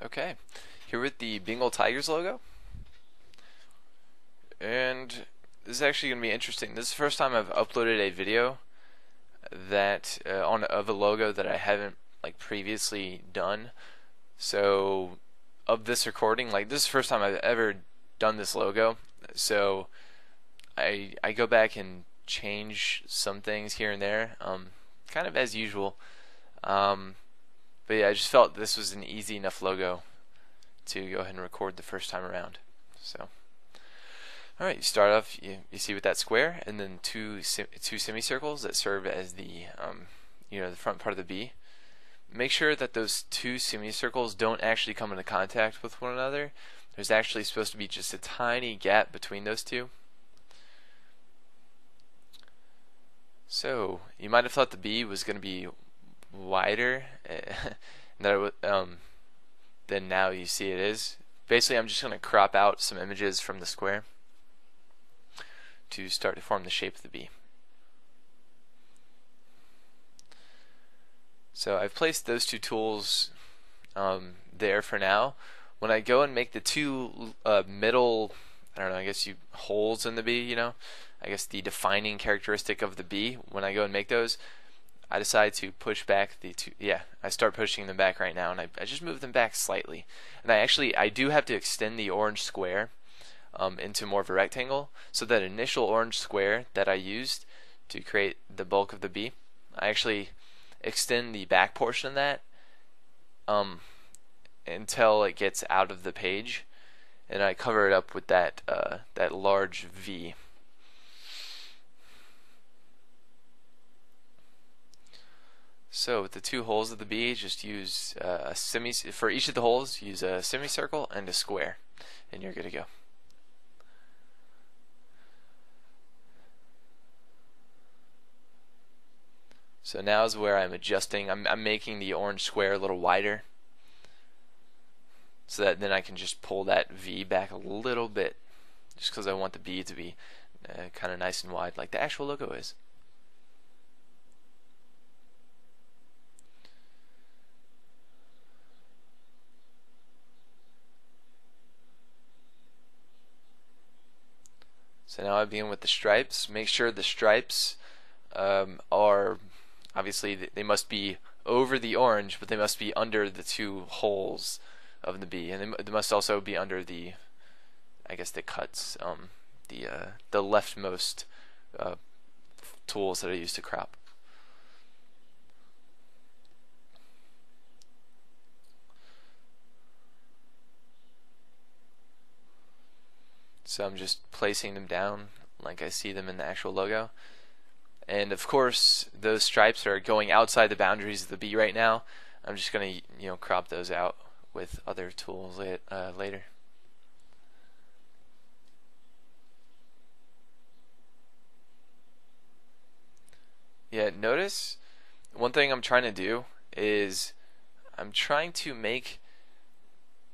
Okay, here with the Bengal Tigers logo, and this is actually going to be interesting. This is the first time I've uploaded a video that of a logo that I haven't previously done. So of this recording, this is the first time I've ever done this logo. So I go back and change some things here and there, kind of as usual. But yeah, I just felt this was an easy enough logo to go ahead and record the first time around. So, alright, you start off, you see with that square, and then two semicircles that serve as the the front part of the B. Make sure that those two semicircles don't actually come into contact with one another. There's actually supposed to be just a tiny gap between those two. So you might have thought the B was going to be wider than now you see it is. Basically, I'm just going to crop out some images from the square to start to form the shape of the B. So I've placed those two tools there for now. When I go and make the two middle, I don't know, I guess holes in the B, I guess the defining characteristic of the B, when I go and make those, I decide to push back the two. Yeah, I start pushing them back right now, and I just move them back slightly. And I do have to extend the orange square into more of a rectangle. So that initial orange square that I used to create the bulk of the B, I actually extend the back portion of that until it gets out of the page, and I cover it up with that large V. So with the two holes of the B, just use for each of the holes, use a semicircle and a square, and you're good to go. So now is where I'm adjusting. I'm making the orange square a little wider, so that then I can just pull that V back a little bit, just because I want the B to be kind of nice and wide, like the actual logo is. So now I begin with the stripes. Make sure the stripes are, obviously they must be over the orange, but they must be under the two holes of the B, and they must also be under the, I guess, the cuts, the leftmost tools that I use to crop. So I'm just placing them down like I see them in the actual logo. And of course, those stripes are going outside the boundaries of the B right now. I'm just going to crop those out with other tools later. Yeah, notice one thing I'm trying to do is I'm trying to make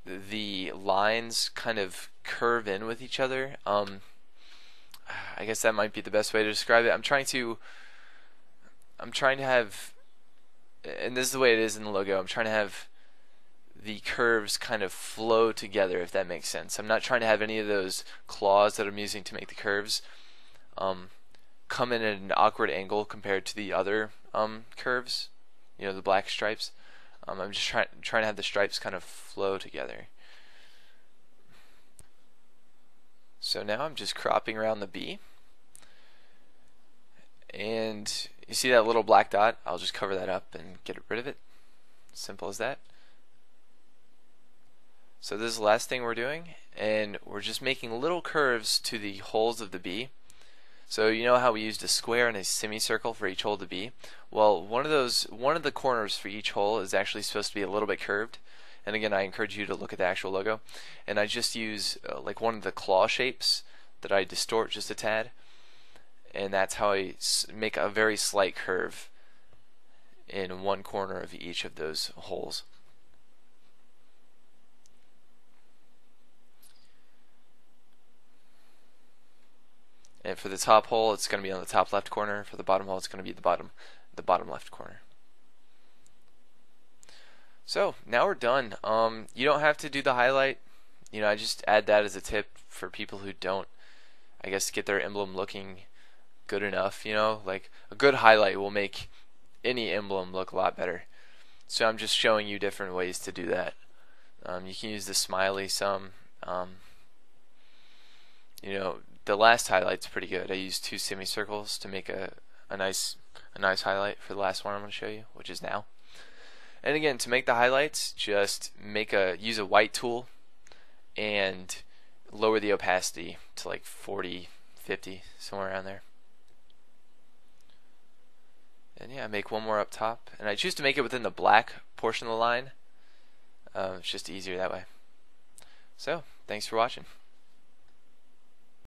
the lines kind of curve in with each other. I guess that might be the best way to describe it. I'm trying to have, and this is the way it is in the logo, I'm trying to have the curves kind of flow together, if that makes sense. I'm not trying to have any of those claws that I'm using to make the curves come in at an awkward angle compared to the other curves, the black stripes. I'm just trying to have the stripes kind of flow together. So now I'm just cropping around the B, and you see that little black dot? I'll just cover that up and get rid of it. Simple as that. So this is the last thing we're doing, and we're just making little curves to the holes of the B. So you know how we used a square and a semicircle for each hole of the B? Well, one of the corners for each hole is actually supposed to be a little bit curved. And again, I encourage you to look at the actual logo. And I just use like one of the claw shapes that I distort just a tad. And that's how I make a very slight curve in one corner of each of those holes. And for the top hole, it's going to be on the top left corner. For the bottom hole, it's going to be the bottom left corner. So now we're done. You don't have to do the highlight. I just add that as a tip for people who don't, I guess, get their emblem looking good enough. Like a good highlight will make any emblem look a lot better. So I'm just showing you different ways to do that. You can use the smiley some. The last highlight's pretty good. I used 2 semicircles to make a nice highlight for the last one I'm going to show you, which is now. And again, to make the highlights, just use a white tool and lower the opacity to like 40, 50, somewhere around there. And yeah, make one more up top. And I choose to make it within the black portion of the line. It's just easier that way. So, thanks for watching.